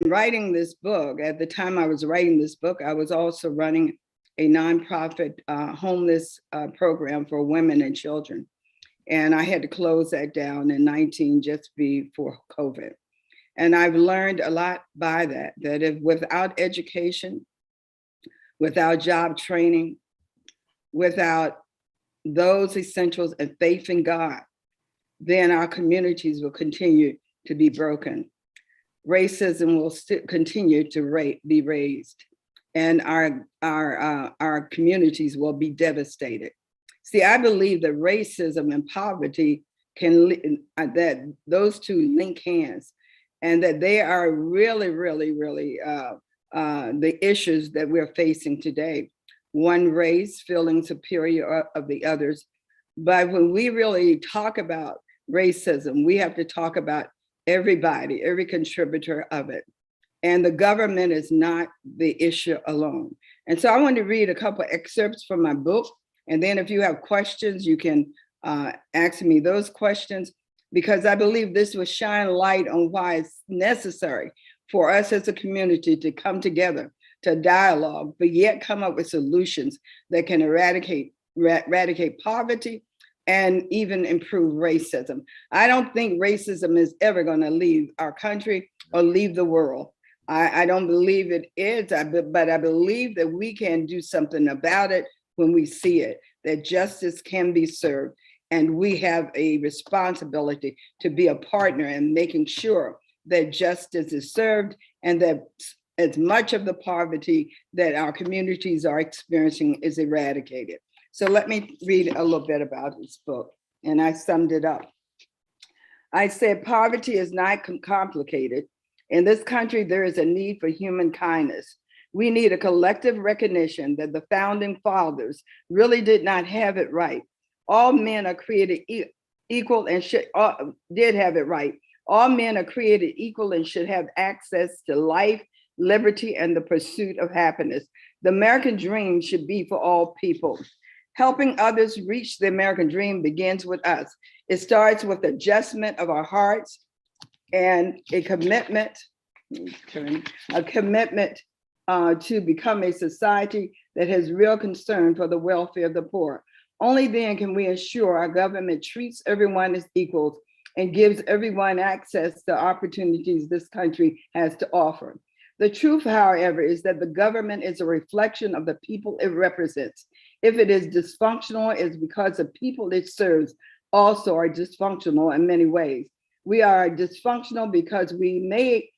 writing this book, at the time I was writing this book, I was also running a nonprofit homeless program for women and children. And I had to close that down in 19 just before COVID. And I've learned a lot by that, that if without education, without job training, without those essentials and faith in God, then our communities will continue to be broken. Racism will continue to be raised, and our communities will be devastated. See, I believe that racism and poverty that those two link hands, and that they are really, really, really the issues that we're facing today. One race feeling superior of the others. But when we really talk about racism, we have to talk about everybody, every contributor of it. And the government is not the issue alone. And so I want to read a couple of excerpts from my book. And then if you have questions, you can ask me those questions, because I believe this will shine light on why it's necessary for us as a community to come together, to dialogue, but yet come up with solutions that can eradicate poverty and even improve racism. I don't think racism is ever going to leave our country or leave the world. I don't believe it is, but I believe that we can do something about it when we see it, that justice can be served. And we have a responsibility to be a partner in making sure that justice is served and that as much of the poverty that our communities are experiencing is eradicated. So let me read a little bit about this book, and I summed it up. I said, poverty is not complicated. In this country, there is a need for human kindness. We need a collective recognition that the founding fathers really did not have it right. All men are created equal and did have it right. All men are created equal and should have access to life, liberty, and the pursuit of happiness. The American dream should be for all people. Helping others reach the American dream begins with us. It starts with adjustment of our hearts and a commitment to become a society that has real concern for the welfare of the poor. Only then can we ensure our government treats everyone as equals and gives everyone access to opportunities this country has to offer. The truth, however, is that the government is a reflection of the people it represents. If it is dysfunctional, it's because the people it serves also are dysfunctional in many ways. We are dysfunctional because we may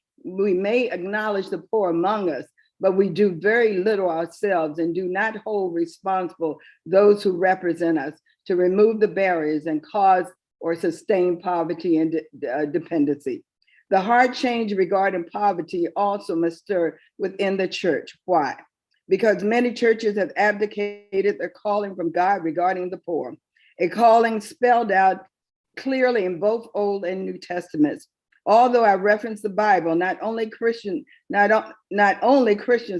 acknowledge the poor among us, but we do very little ourselves and do not hold responsible those who represent us to remove the barriers and cause or sustain poverty and dependency. The hard change regarding poverty also must stir within the church. Why? Because many churches have abdicated their calling from God regarding the poor, a calling spelled out clearly in both Old and New Testaments. Although I reference the Bible, not only Christians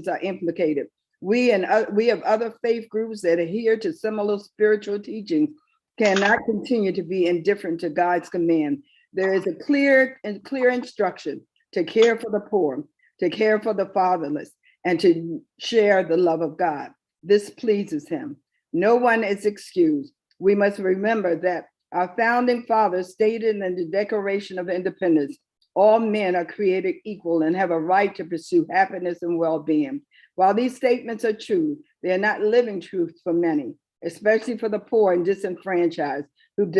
are implicated. We have other faith groups that adhere to similar spiritual teachings cannot continue to be indifferent to God's command. There is a clear instruction to care for the poor, to care for the fatherless, and to share the love of God. This pleases him. No one is excused. We must remember that our founding fathers stated in the Declaration of Independence, all men are created equal and have a right to pursue happiness and well-being. While these statements are true, they are not living truths for many, especially for the poor and disenfranchised who have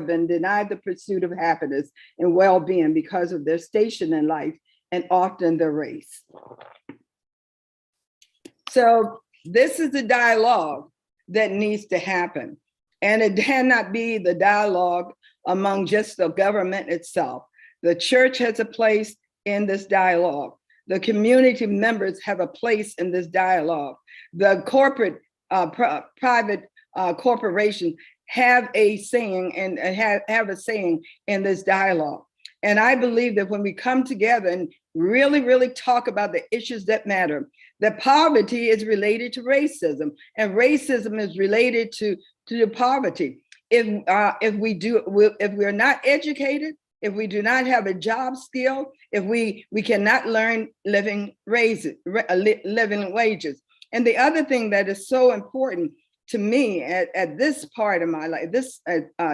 been denied the pursuit of happiness and well-being because of their station in life and often their race. So this is the dialogue that needs to happen. And it cannot be the dialogue among just the government itself. The church has a place in this dialogue. The community members have a place in this dialogue. The private corporations have a saying and have a saying in this dialogue. And I believe that when we come together and really, really talk about the issues that matter, that poverty is related to racism, and racism is related to poverty. If we're not educated, if we do not have a job skill, if we cannot learn living wages. And the other thing that is so important to me at this part of my life, this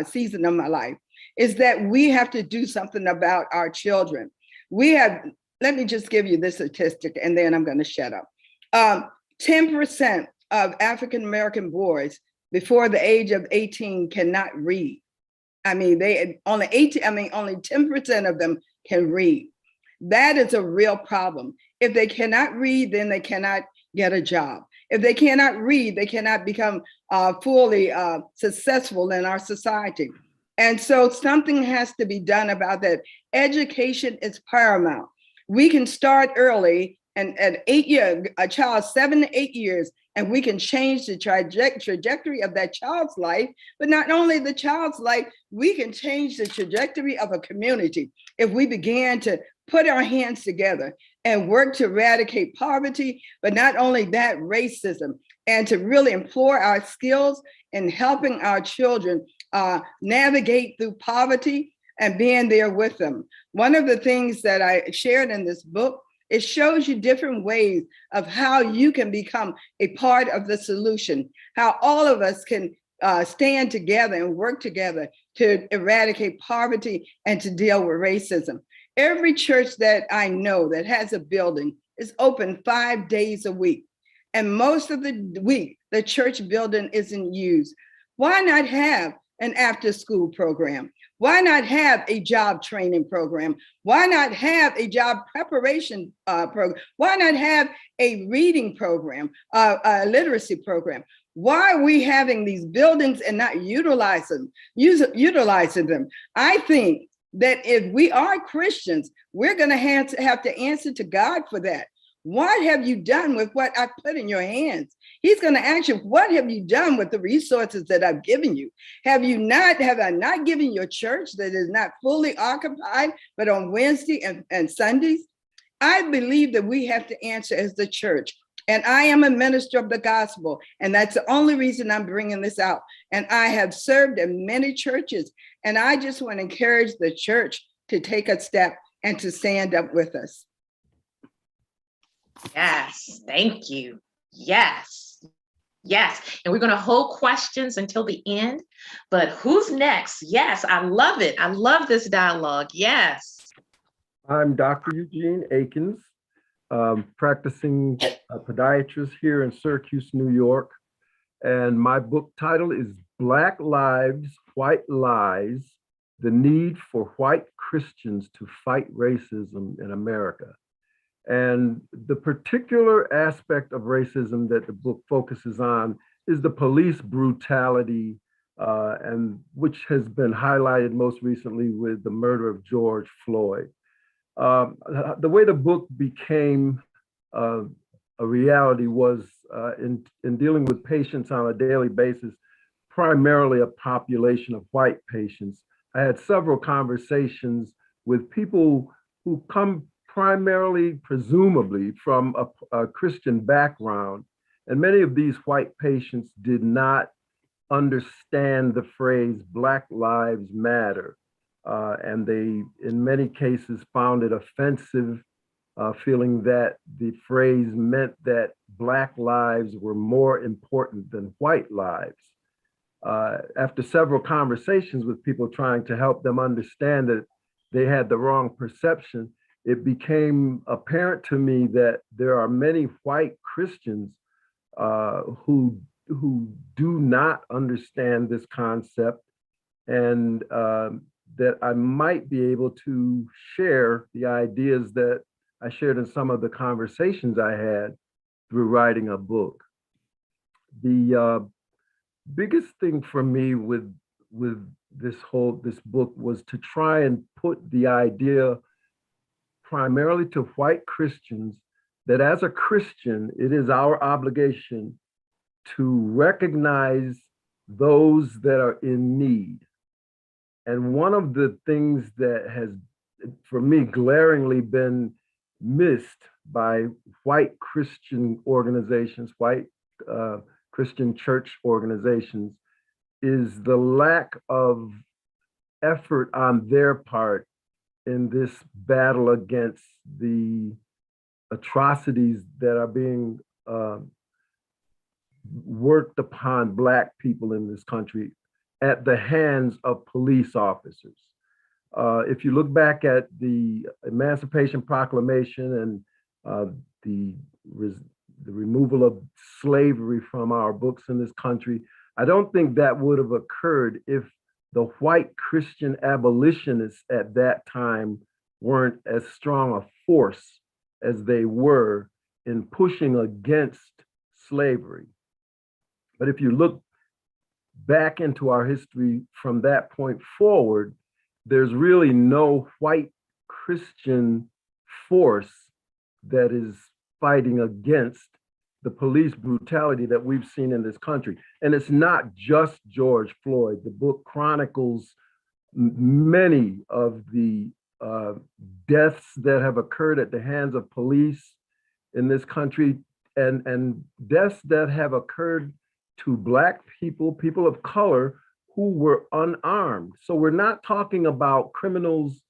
season of my life, is that we have to do something about our children. Let me just give you this statistic and then I'm going to shut up. 10% of African-American boys before the age of 18 cannot read. I mean, only 10% of them can read. That is a real problem. If they cannot read, then they cannot get a job. If they cannot read, they cannot become fully successful in our society. And so something has to be done about that. Education is paramount. We can start early, and at 8 years, a child 7 to 8 years, and we can change the trajectory of that child's life. But not only the child's life, we can change the trajectory of a community if we began to put our hands together and work to eradicate poverty, but not only that, racism, and to really employ our skills in helping our children navigate through poverty and being there with them. One of the things that I shared in this book, it shows you different ways of how you can become a part of the solution, how all of us can stand together and work together to eradicate poverty and to deal with racism. Every church that I know that has a building is open 5 days a week. And most of the week, the church building isn't used. Why not have an after-school program? Why not have a job training program? Why not have a job preparation program? Why not have a reading program, a literacy program? Why are we having these buildings and not utilizing them? I think that if we are Christians, we're going to have to answer to God for that. What have you done with what I put in your hands? He's going to ask you, what have you done with the resources that I've given you? Have I not given your church that is not fully occupied, but on Wednesday and Sundays? I believe that we have to answer as the church. And I am a minister of the gospel. And that's the only reason I'm bringing this out. And I have served in many churches. And I just want to encourage the church to take a step and to stand up with us. Yes, thank you. Yes. And we're going to hold questions until the end. But who's next? Yes, I love it. I love this dialogue. Yes. I'm Dr. Eugene Akins, practicing podiatrist here in Syracuse, New York. And my book title is Black Lives, White Lies, The Need for White Christians to Fight Racism in America. And the particular aspect of racism that the book focuses on is the police brutality, and which has been highlighted most recently with the murder of George Floyd. The way the book became a reality was in dealing with patients on a daily basis, primarily a population of white patients. I had several conversations with people who come primarily, presumably, from a Christian background. And many of these white patients did not understand the phrase Black Lives Matter. And they, in many cases, found it offensive, feeling that the phrase meant that Black lives were more important than white lives. After several conversations with people trying to help them understand that they had the wrong perception, it became apparent to me that there are many white Christians who do not understand this concept, and that I might be able to share the ideas that I shared in some of the conversations I had through writing a book. The biggest thing for me with this book was to try and put the idea primarily to white Christians that as a Christian, it is our obligation to recognize those that are in need. And one of the things that has, for me, glaringly been missed by white Christian organizations, white Christian church organizations, is the lack of effort on their part in this battle against the atrocities that are being worked upon Black people in this country at the hands of police officers. If you look back at the Emancipation Proclamation and the removal of slavery from our books in this country, I don't think that would have occurred if the white Christian abolitionists at that time weren't as strong a force as they were in pushing against slavery. But if you look back into our history from that point forward, there's really no white Christian force that is fighting against the police brutality that we've seen in this country. And it's not just George Floyd. The book chronicles many of the deaths that have occurred at the hands of police in this country, and deaths that have occurred to Black people, people of color who were unarmed. So we're not talking about criminals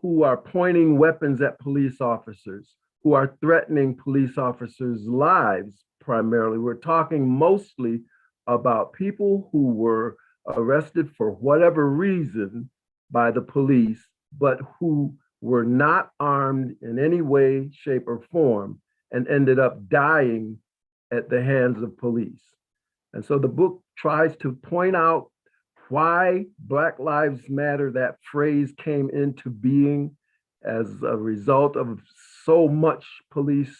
who are pointing weapons at police officers, who are threatening police officers' lives primarily. We're talking mostly about people who were arrested for whatever reason by the police, but who were not armed in any way, shape, or form and ended up dying at the hands of police. And so the book tries to point out why Black Lives Matter, that phrase came into being as a result of so much police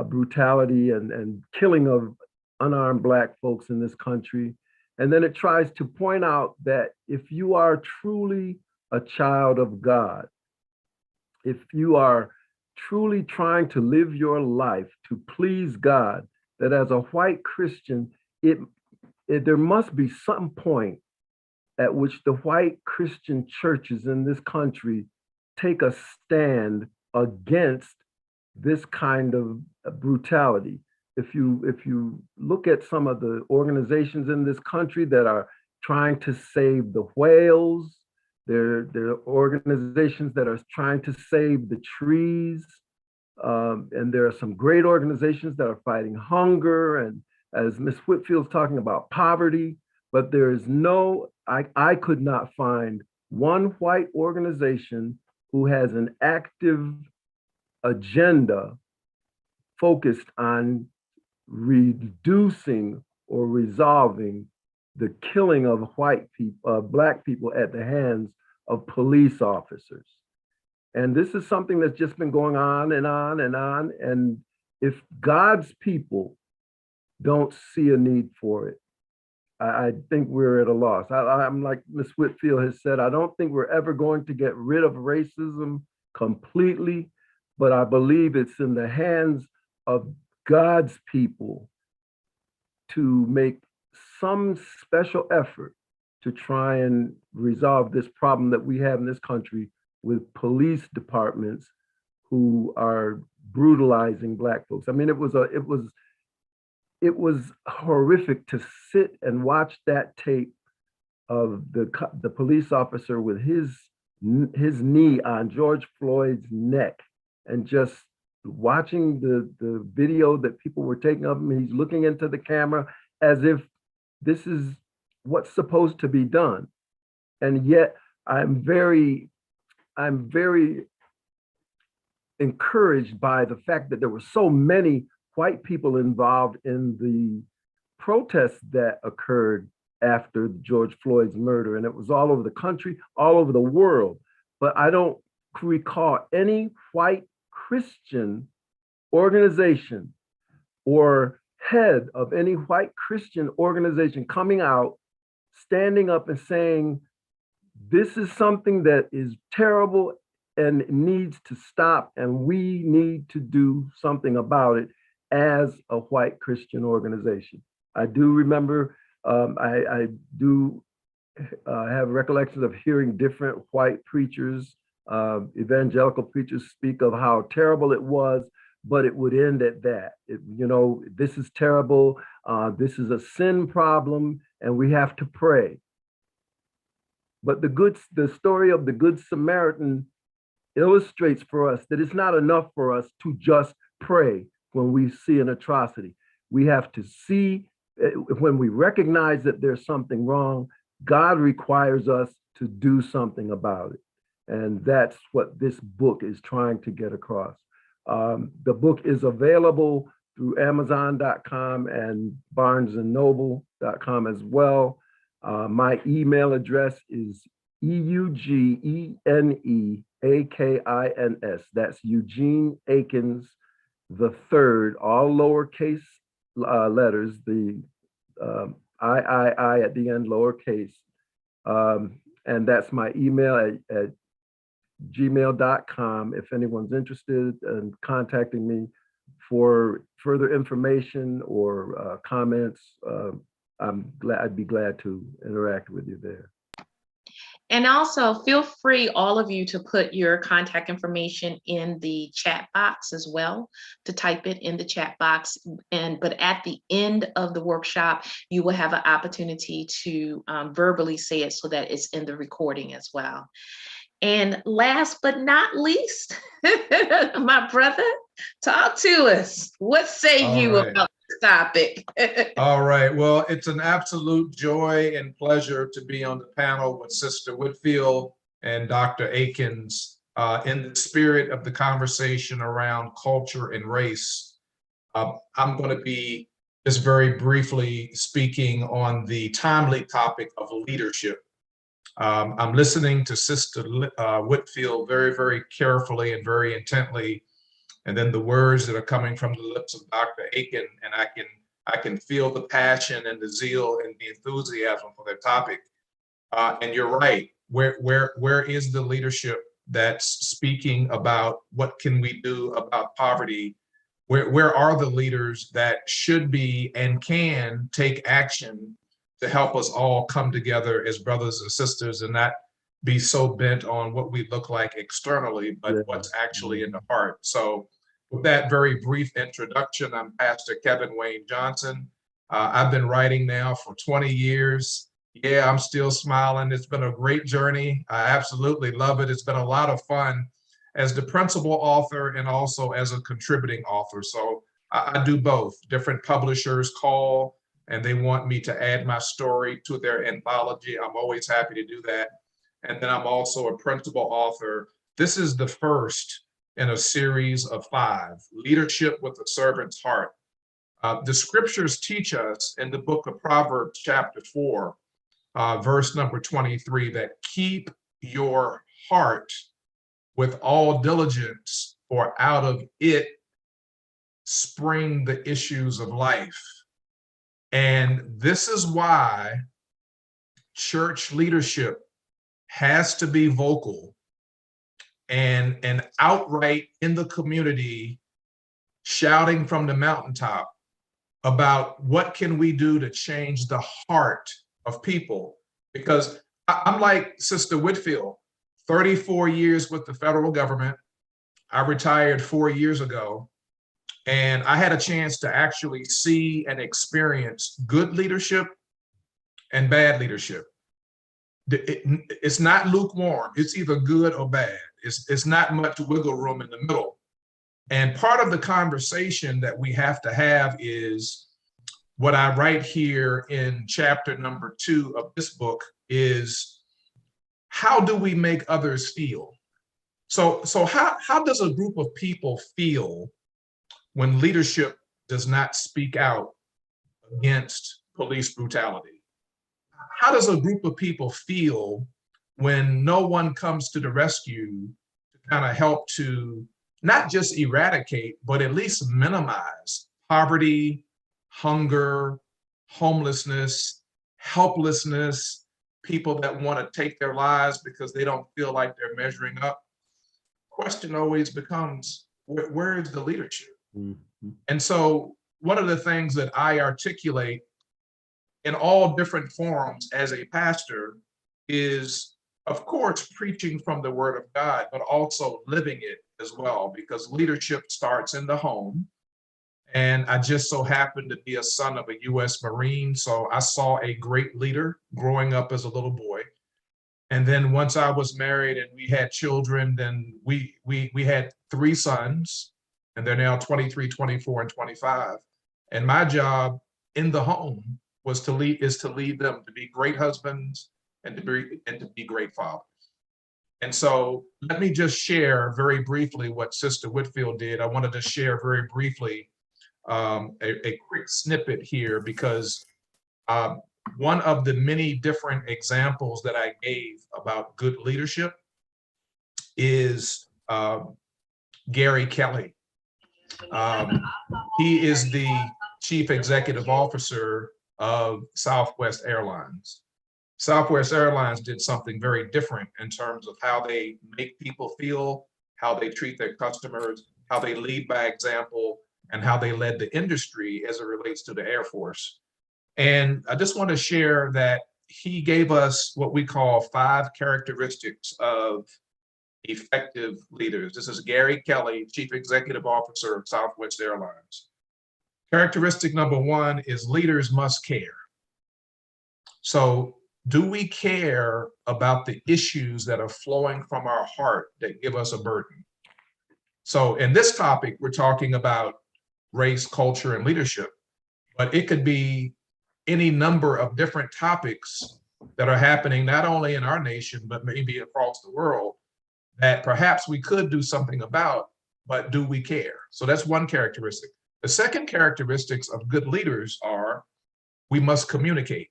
brutality and killing of unarmed Black folks in this country. And then it tries to point out that if you are truly a child of God, if you are truly trying to live your life to please God, that as a white Christian, there must be some point at which the white Christian churches in this country take a stand against this kind of brutality. If you look at some of the organizations in this country that are trying to save the whales, there are organizations that are trying to save the trees, and there are some great organizations that are fighting hunger, and as Ms. Whitfield's talking about poverty, but there is I could not find one white organization who has an active agenda focused on reducing or resolving the killing of white people, Black people at the hands of police officers. And this is something that's just been going on and on and on. And if God's people don't see a need for it, I think we're at a loss. I'm like Ms. Whitfield has said, I don't think we're ever going to get rid of racism completely, but I believe it's in the hands of God's people to make some special effort to try and resolve this problem that we have in this country with police departments who are brutalizing Black folks. I mean, it was horrific to sit and watch that tape of the police officer with his knee on George Floyd's neck, and just watching the video that people were taking of him. He's looking into the camera as if this is what's supposed to be done. And yet I'm very encouraged by the fact that there were so many white people involved in the protests that occurred after George Floyd's murder. And it was all over the country, all over the world. But I don't recall any white Christian organization or head of any white Christian organization coming out, standing up and saying, this is something that is terrible and needs to stop, and we need to do something about it as a white Christian organization. I do remember, I do have recollections of hearing different white preachers, evangelical preachers, speak of how terrible it was, but it would end at that. This is terrible, this is a sin problem, and we have to pray. But the story of the Good Samaritan illustrates for us that it's not enough for us to just pray when we see an atrocity. We have to see, when we recognize that there's something wrong, God requires us to do something about it. And that's what this book is trying to get across. The book is available through Amazon.com and BarnesandNoble.com as well. My email address is EugeneAkins. That's Eugene Akins the third, all lowercase letters, the I at the end, lowercase. And that's my email at gmail.com. If anyone's interested in contacting me for further information or comments, I'd be glad to interact with you there. And also feel free, all of you, to put your contact information in the chat box as well, to type it in the chat box. But at the end of the workshop, you will have an opportunity to verbally say it so that it's in the recording as well. And last but not least, my brother, talk to us. What say you about this topic? All right. Well, it's an absolute joy and pleasure to be on the panel with Sister Whitfield and Dr. Akins in the spirit of the conversation around culture and race. I'm going to be just very briefly speaking on the timely topic of leadership. I'm listening to Sister Whitfield very, very carefully and very intently. And then the words that are coming from the lips of Dr. Aiken, and I can feel the passion and the zeal and the enthusiasm for their topic. And you're right. Where is the leadership that's speaking about what can we do about poverty? Where are the leaders that should be and can take action to help us all come together as brothers and sisters and not be so bent on what we look like externally, but what's actually in the heart? So with that very brief introduction, I'm Pastor Kevin Wayne Johnson. I've been writing now for 20 years. Yeah, I'm still smiling. It's been a great journey. I absolutely love it. It's been a lot of fun as the principal author and also as a contributing author. So I do both. Different publishers call and they want me to add my story to their anthology. I'm always happy to do that. And then I'm also a principal author. This is the first in a series of 5, Leadership with a Servant's Heart. The scriptures teach us in the book of Proverbs, chapter 4, verse number 23, that keep your heart with all diligence, for out of it spring the issues of life. And this is why church leadership has to be vocal and outright in the community, shouting from the mountaintop about what can we do to change the heart of people. Because I'm like Sister Whitfield, 34 years with the federal government. I retired 4 years ago, and I had a chance to actually see and experience good leadership and bad leadership. It's not lukewarm. It's either good or bad. It's not much wiggle room in the middle. And part of the conversation that we have to have is what I write here in chapter number 2 of this book is, how do we make others feel? So how does a group of people feel when leadership does not speak out against police brutality? How does a group of people feel when no one comes to the rescue to kind of help to not just eradicate, but at least minimize poverty, hunger, homelessness, helplessness, people that want to take their lives because they don't feel like they're measuring up? Question always becomes, where is the leadership? Mm-hmm. And so one of the things that I articulate in all different forums as a pastor is, of course, preaching from the Word of God, but also living it as well, because leadership starts in the home. And I just so happened to be a son of a U.S. Marine, so I saw a great leader growing up as a little boy. And then once I was married and we had children, then we had 3 sons, and they're now 23, 24, and 25. And my job in the home is to lead them to be great husbands and to be great fathers. And so let me just share very briefly what Sister Whitfield did. I wanted to share very briefly a quick snippet here, because one of the many different examples that I gave about good leadership is Gary Kelly. He is the Chief Executive Officer of Southwest Airlines. Southwest Airlines did something very different in terms of how they make people feel, how they treat their customers, how they lead by example, and how they led the industry as it relates to the Air Force. And I just want to share that he gave us what we call 5 characteristics of effective leaders. This is Gary Kelly, Chief Executive Officer of Southwest Airlines. Characteristic number 1 is leaders must care. So, do we care about the issues that are flowing from our heart that give us a burden? So in this topic, we're talking about race, culture, and leadership, but it could be any number of different topics that are happening not only in our nation, but maybe across the world that perhaps we could do something about, but do we care? So that's one characteristic. The second characteristics of good leaders are we must communicate.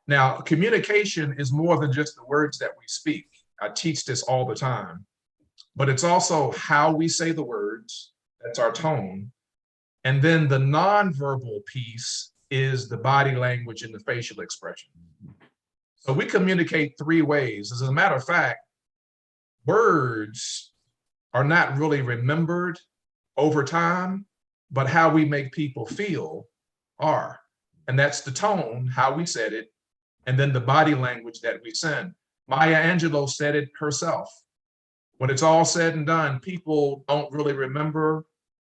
Now, communication is more than just the words that we speak. I teach this all the time, but it's also how we say the words, that's our tone. And then the nonverbal piece is the body language and the facial expression. So we communicate 3 ways. As a matter of fact, words are not really remembered over time, but how we make people feel are. And that's the tone, how we said it, and then the body language that we send. Maya Angelou said it herself. When it's all said and done, people don't really remember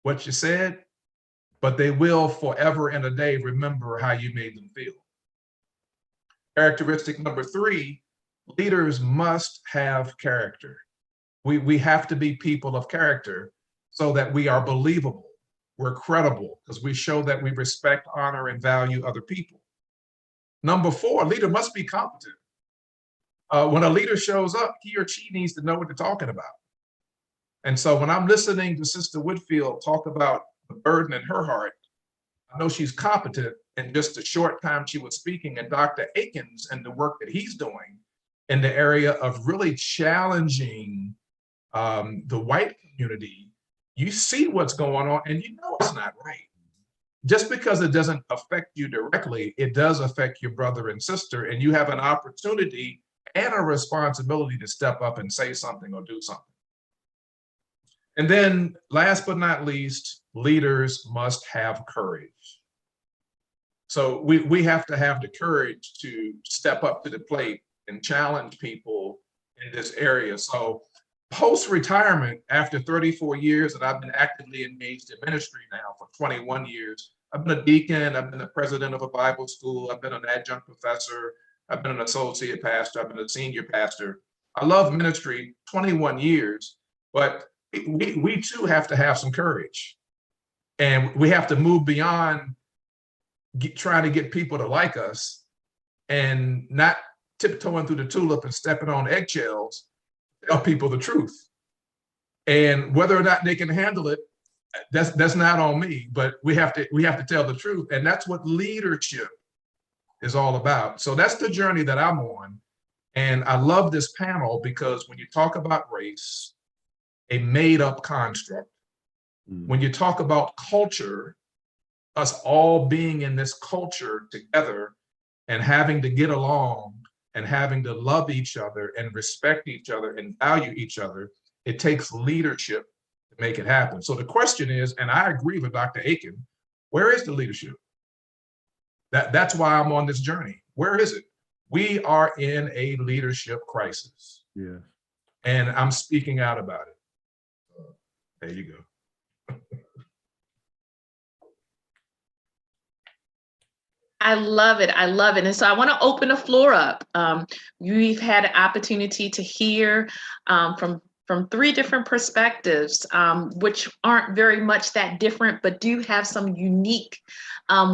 what you said, but they will forever and a day remember how you made them feel. Characteristic number 3, leaders must have character. We have to be people of character so that we are believable, we're credible, because we show that we respect, honor, and value other people. Number 4, a leader must be competent. When a leader shows up, he or she needs to know what they're talking about. And so when I'm listening to Sister Whitfield talk about the burden in her heart, I know she's competent in just the short time she was speaking, and Dr. Akins and the work that he's doing in the area of really challenging the white community. You see what's going on and you know it's not right. Just because it doesn't affect you directly, it does affect your brother and sister, and you have an opportunity and a responsibility to step up and say something or do something. And then last but not least, leaders must have courage. So we have to have the courage to step up to the plate and challenge people in this area. So post-retirement, after 34 years that I've been actively engaged in ministry now for 21 years, I've been a deacon, I've been the president of a Bible school, I've been an adjunct professor, I've been an associate pastor, I've been a senior pastor. I love ministry, 21 years, but we too have to have some courage. And we have to move beyond trying to get people to like us and not tiptoeing through the tulip and stepping on eggshells, tell people the truth. And whether or not they can handle it, that's not on me, but we have to tell the truth. And that's what leadership is all about. So that's the journey that I'm on. And I love this panel because when you talk about race, a made up construct, when you talk about culture, us all being in this culture together and having to get along and having to love each other and respect each other and value each other, it takes leadership to make it happen. So the question is, and I agree with Dr. Aiken, where is the leadership? That's why I'm on this journey. Where is it? We are in a leadership crisis. Yeah. And I'm speaking out about it. There you go. I love it. I love it. And so I want to open the floor up. We've had an opportunity to hear from three different perspectives, which aren't very much that different, but do have some unique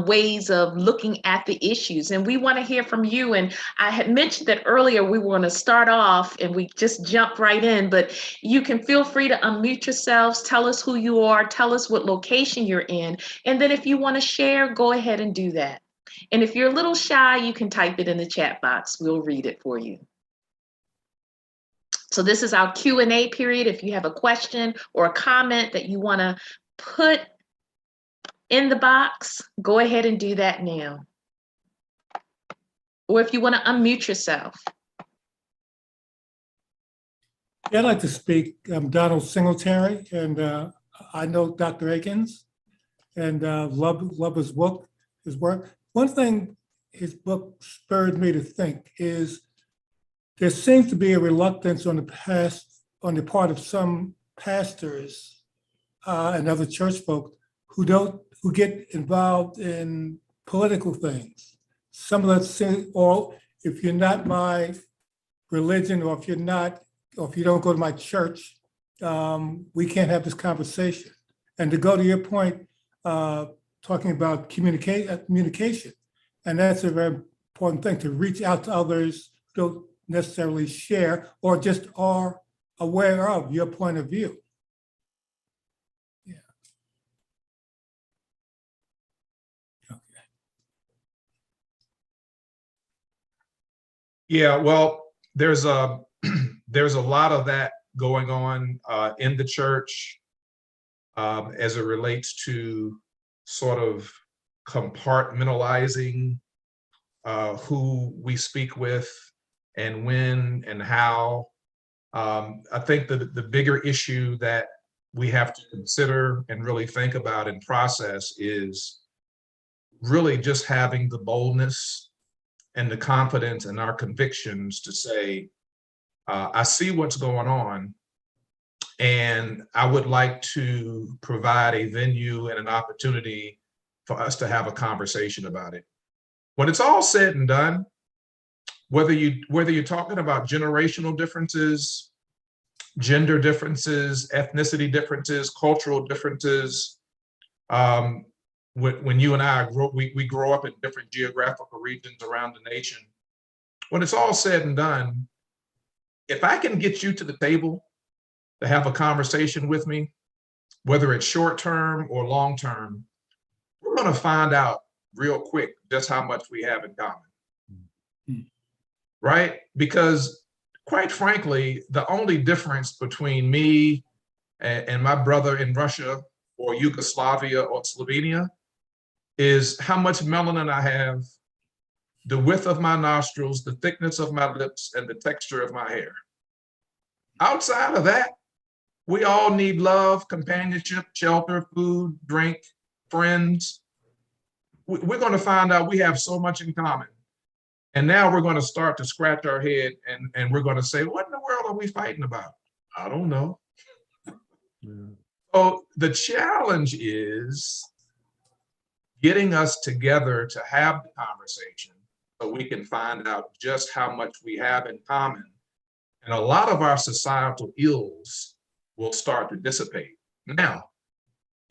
ways of looking at the issues. And we want to hear from you. And I had mentioned that earlier we were going to start off and we just jump right in, but you can feel free to unmute yourselves, tell us who you are, tell us what location you're in. And then if you want to share, go ahead and do that. And if you're a little shy, you can type it in the chat box. We'll read it for you. So this is our Q&A period. If you have a question or a comment that you want to put in the box, go ahead and do that now. Or if you want to unmute yourself. Yeah, I'd like to speak. I'm Donald Singletary, and I know Dr. Akins and love his book, his work. One thing his book spurred me to think is there seems to be a reluctance on the part of some pastors and other church folk who get involved in political things. Some of that say, or if you're not my religion, or if you don't go to my church, we can't have this conversation. And to go to your point, talking about communication, and that's a very important thing, to reach out to others who don't necessarily share or just are aware of your point of view. Yeah. Okay. Yeah, well, there's a lot of that going on in the church as it relates to sort of compartmentalizing who we speak with and when and how. I think the bigger issue that we have to consider and really think about and process is really just having the boldness and the confidence in our convictions to say, I see what's going on, and I would like to provide a venue and an opportunity for us to have a conversation about it. When it's all said and done, whether you're talking about generational differences, gender differences, ethnicity differences, cultural differences, when you and I we grow up in different geographical regions around the nation. When it's all said and done, if I can get you to the table to have a conversation with me, whether it's short term or long term, we're going to find out real quick just how much we have in common. Mm-hmm. Right? Because quite frankly, the only difference between me and my brother in Russia or Yugoslavia or Slovenia is how much melanin I have, the width of my nostrils, the thickness of my lips, and the texture of my hair. Outside of that, we all need love, companionship, shelter, food, drink, friends. We're going to find out we have so much in common. And now we're going to start to scratch our head and we're going to say, what in the world are we fighting about? I don't know. Yeah. So the challenge is getting us together to have the conversation so we can find out just how much we have in common. And a lot of our societal ills will start to dissipate. Now,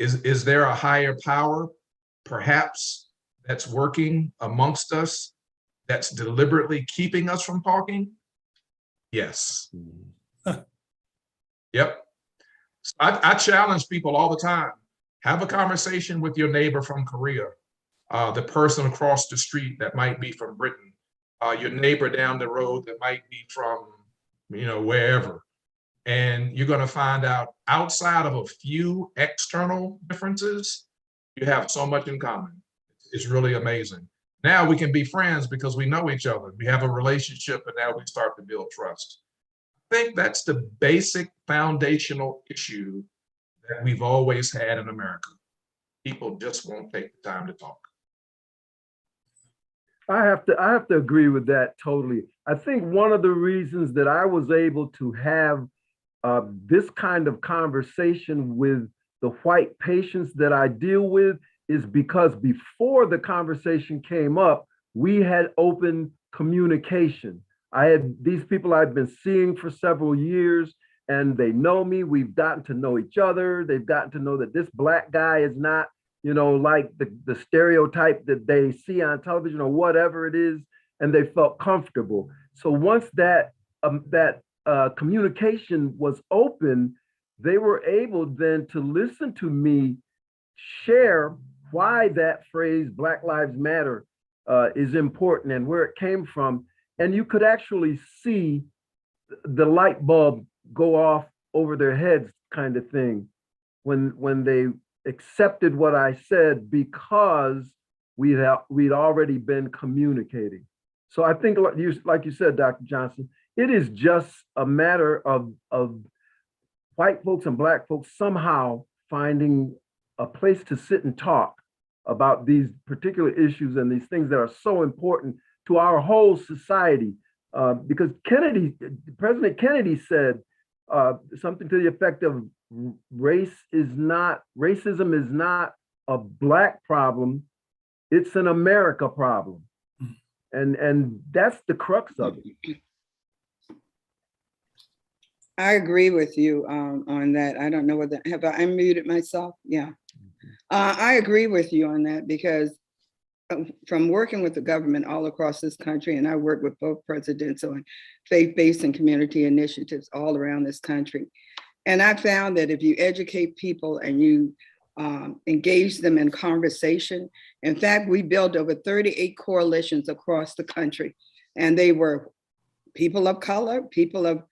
is there a higher power, perhaps, that's working amongst us, that's deliberately keeping us from talking? Yes. Yep. I challenge people all the time. Have a conversation with your neighbor from Korea, the person across the street that might be from Britain, your neighbor down the road that might be from, wherever. And you're going to find out outside of a few external differences, you have so much in common. It's really amazing. Now we can be friends because we know each other. We have a relationship, and now we start to build trust. I think that's the basic foundational issue that we've always had in America. People just won't take the time to talk. I have to agree with that totally. I think one of the reasons that I was able to have this kind of conversation with the white patients that I deal with is because before the conversation came up, we had open communication. I had these people I've been seeing for several years, and they know me. We've gotten to know each other. They've gotten to know that this Black guy is not, like the stereotype that they see on television or whatever it is, and they felt comfortable. So once that communication was open, they were able then to listen to me share why that phrase Black Lives Matter is important and where it came from. And you could actually see the light bulb go off over their heads, kind of thing, when they accepted what I said, because we'd already been communicating. So I think, like you said, Dr. Johnson, it is just a matter of white folks and Black folks somehow finding a place to sit and talk about these particular issues and these things that are so important to our whole society. Because President Kennedy said something to the effect of racism is not a Black problem, it's an America problem. And that's the crux of it. I agree with you on that. I don't know whether, have I unmuted myself? Yeah. I agree with you on that, because from working with the government all across this country, and I work with both presidents on faith-based and community initiatives all around this country. And I found that if you educate people and you engage them in conversation, in fact, we built over 38 coalitions across the country, and they were people of color, people of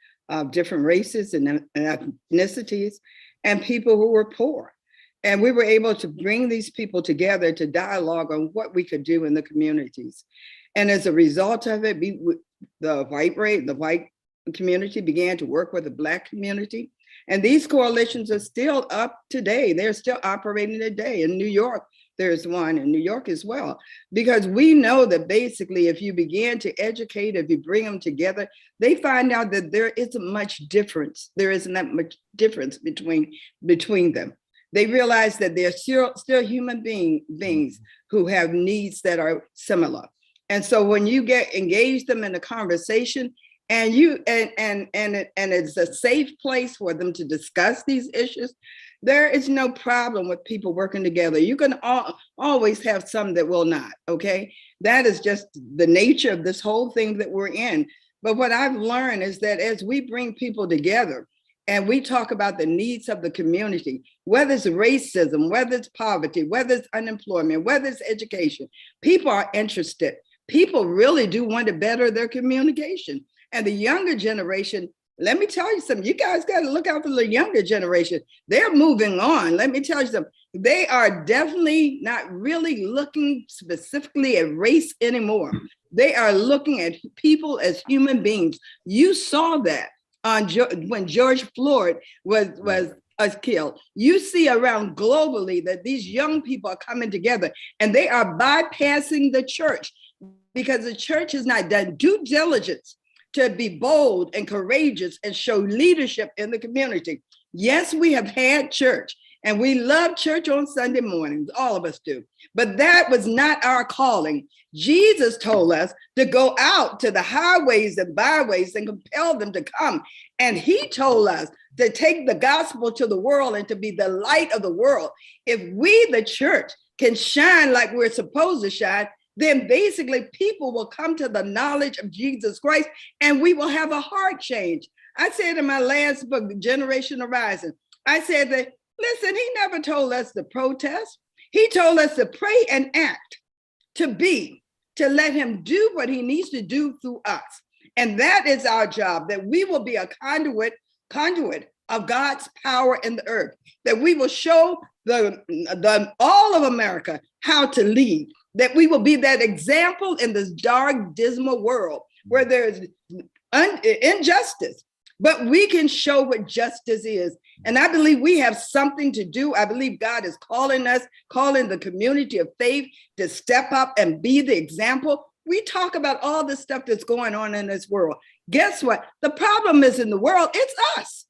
different races and ethnicities, and people who were poor. And we were able to bring these people together to dialogue on what we could do in the communities. And as a result of it, the white community began to work with the Black community. And these coalitions are still up today. They're still operating today. In New York, there's one in New York as well, because we know that basically if you begin to educate, if you bring them together, they find out that there isn't much difference. There isn't that much difference between them. They realize that they're still human beings who have needs that are similar. And so when you engage them in a conversation, and it's a safe place for them to discuss these issues, there is no problem with people working together. You can always have some that will not, okay? That is just the nature of this whole thing that we're in. But what I've learned is that as we bring people together and we talk about the needs of the community, whether it's racism, whether it's poverty, whether it's unemployment, whether it's education, people are interested. People really do want to better their communication. And the younger generation, let me tell you something, you guys got to look out for the younger generation. They're moving on. Let me tell you something. They are definitely not really looking specifically at race anymore. They are looking at people as human beings. You saw that when George Floyd was killed. You see around globally that these young people are coming together and they are bypassing the church, because the church has not done due diligence to be bold and courageous and show leadership in the community. Yes, we have had church and we love church on Sunday mornings, all of us do, but that was not our calling. Jesus told us to go out to the highways and byways and compel them to come. And he told us to take the gospel to the world and to be the light of the world. If we, the church, can shine like we're supposed to shine, then basically people will come to the knowledge of Jesus Christ and we will have a heart change. I said in my last book, Generation Horizon, I said that, listen, he never told us to protest. He told us to pray and act, to let him do what he needs to do through us. And that is our job, that we will be a conduit of God's power in the earth, that we will show all of America how to lead, that we will be that example in this dark, dismal world where there's injustice, but we can show what justice is. And I believe we have something to do. I believe God is calling us, calling the community of faith to step up and be the example. We talk about all the stuff that's going on in this world. Guess what? The problem is in the world, it's us.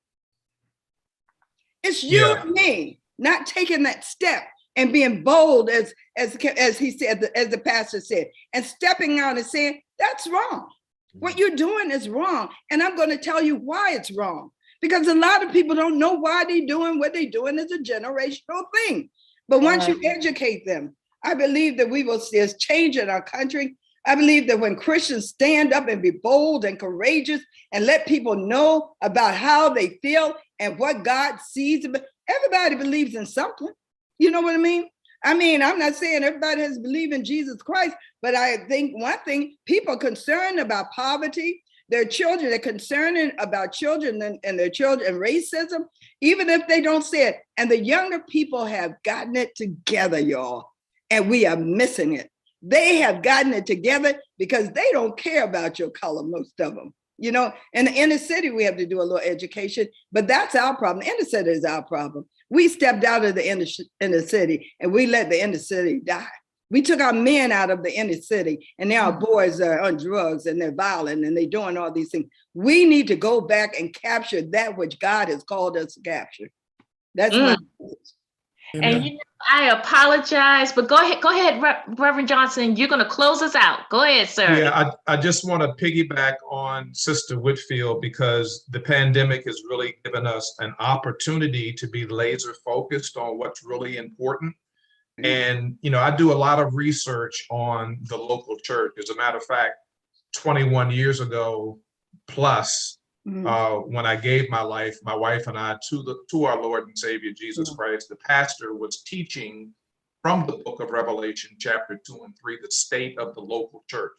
It's you and me not taking that step and being bold, as he said, as the pastor said, and stepping out and saying, that's wrong. What you're doing is wrong. And I'm going to tell you why it's wrong. Because a lot of people don't know why they're doing what they're doing is a generational thing. But once you educate them, I believe that we will see a change in our country. I believe that when Christians stand up and be bold and courageous and let people know about how they feel and what God sees, everybody believes in something. You know what I mean? I'm not saying everybody has believed in Jesus Christ, but I think one thing, people are concerned about poverty, their children, they're concerned about children and their children and racism, even if they don't say it. And the younger people have gotten it together, y'all, and we are missing it. They have gotten it together because they don't care about your color, most of them. You know, in the inner city, we have to do a little education, but that's our problem. The inner city is our problem. We stepped out of the inner city and we let the inner city die. We took our men out of the inner city and now our boys are on drugs and they're violent and they're doing all these things. We need to go back and capture that which God has called us to capture. That's my message. And you know, I apologize, but go ahead, Reverend Johnson. You're going to close us out. Go ahead, sir. Yeah, I just want to piggyback on Sister Whitfield because the pandemic has really given us an opportunity to be laser focused on what's really important. And, you know, I do a lot of research on the local church. As a matter of fact, 21 years ago plus, when I gave my life, my wife and I, to our Lord and Savior Jesus Christ, the pastor was teaching from the book of Revelation, chapter 2 and 3, the state of the local church.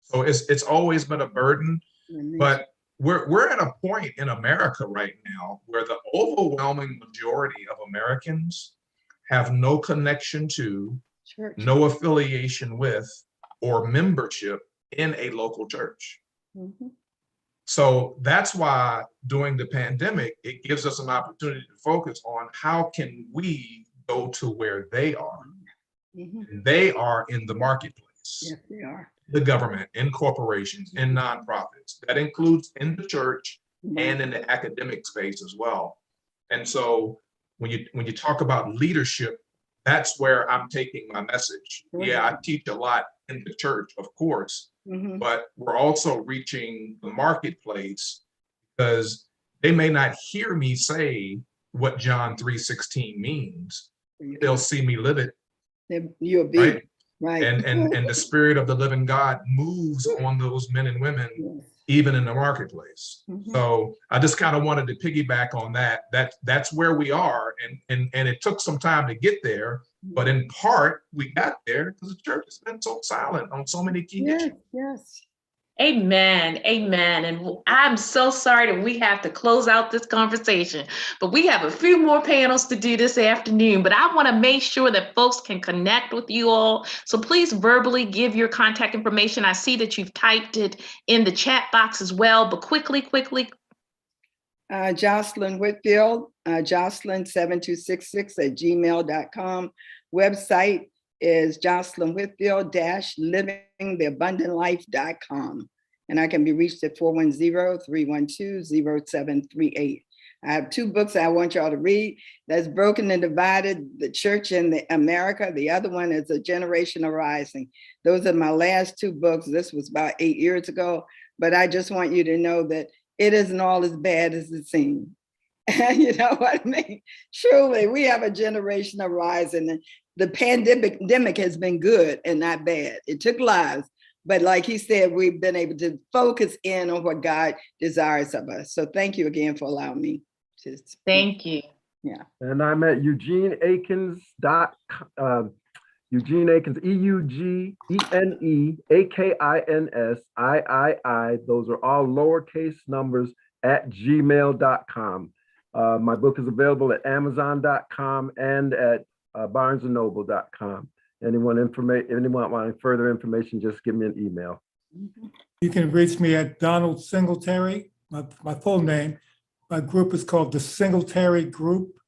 So it's always been a burden, but we're at a point in America right now where the overwhelming majority of Americans have no connection to, church, no affiliation with, or membership in a local church. So that's why during the pandemic, it gives us an opportunity to focus on how can we go to where they are. And they are in the marketplace. Yes, they are. The government, in corporations, in nonprofits. That includes in the church and in the academic space as well. And so when you talk about leadership, that's where I'm taking my message. Yeah, I teach a lot in the church, of course, but we're also reaching the marketplace because they may not hear me say what John 3:16 means. They'll see me live it. You'll be right. And the Spirit of the living God moves on those men and women, even in the marketplace. So I just kind of wanted to piggyback on that. That's where we are. And it took some time to get there, but in part we got there because the church has been so silent on so many key issues. Yes. Amen. Amen. And I'm so sorry that we have to close out this conversation, but we have a few more panels to do this afternoon, but I want to make sure that folks can connect with you all. So please verbally give your contact information. I see that you've typed it in the chat box as well, but quickly. Jocelyn Whitfield, Jocelyn7266@gmail.com. Website is Jocelyn Whitfield -livingtheabundantlife.com. And I can be reached at 410-312-0738. I have 2 books I want y'all to read. That's Broken and Divided, The Church in America. The other one is A Generation Arising. Those are my last 2 books. This was about 8 years ago, but I just want you to know that it isn't all as bad as it seems. You know what I mean? Truly, we have a generation arising. The pandemic has been good and not bad. It took lives, but like he said, we've been able to focus in on what God desires of us. So thank you again for allowing me to speak. Thank you. Yeah. And I'm at Eugene Akins, EugeneAkins, those are all lowercase numbers at gmail.com. My book is available at Amazon.com and at BarnesandNoble.com. Anyone wanting further information, just give me an email. You can reach me at Donald Singletary, my full name. My group is called the Singletary Group,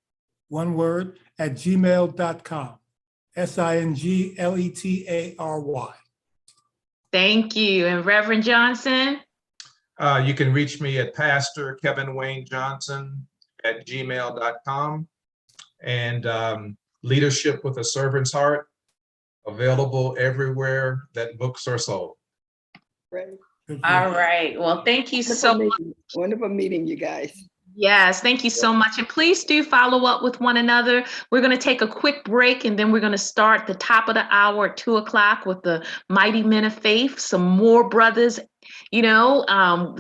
one word, at gmail.com. SINGLETARY. Thank you. And Reverend Johnson? You can reach me at Pastor Kevin Wayne Johnson at gmail.com. And Leadership with a Servant's Heart, available everywhere that books are sold. Right. All right. Well, thank you so much. Wonderful meeting you guys. Yes, thank you so much. And please do follow up with one another. We're going to take a quick break and then we're going to start the top of the hour at 2:00 with the Mighty Men of Faith, some more brothers. You know,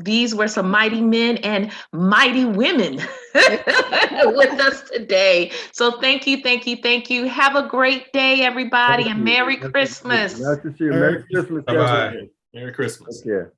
these were some mighty men and mighty women with us today. So thank you, thank you, thank you. Have a great day, everybody, Thank and you. Merry Nice to see you. Christmas. Nice to see you. Merry Christmas, Bye-bye. everyone. Merry Christmas. Take care.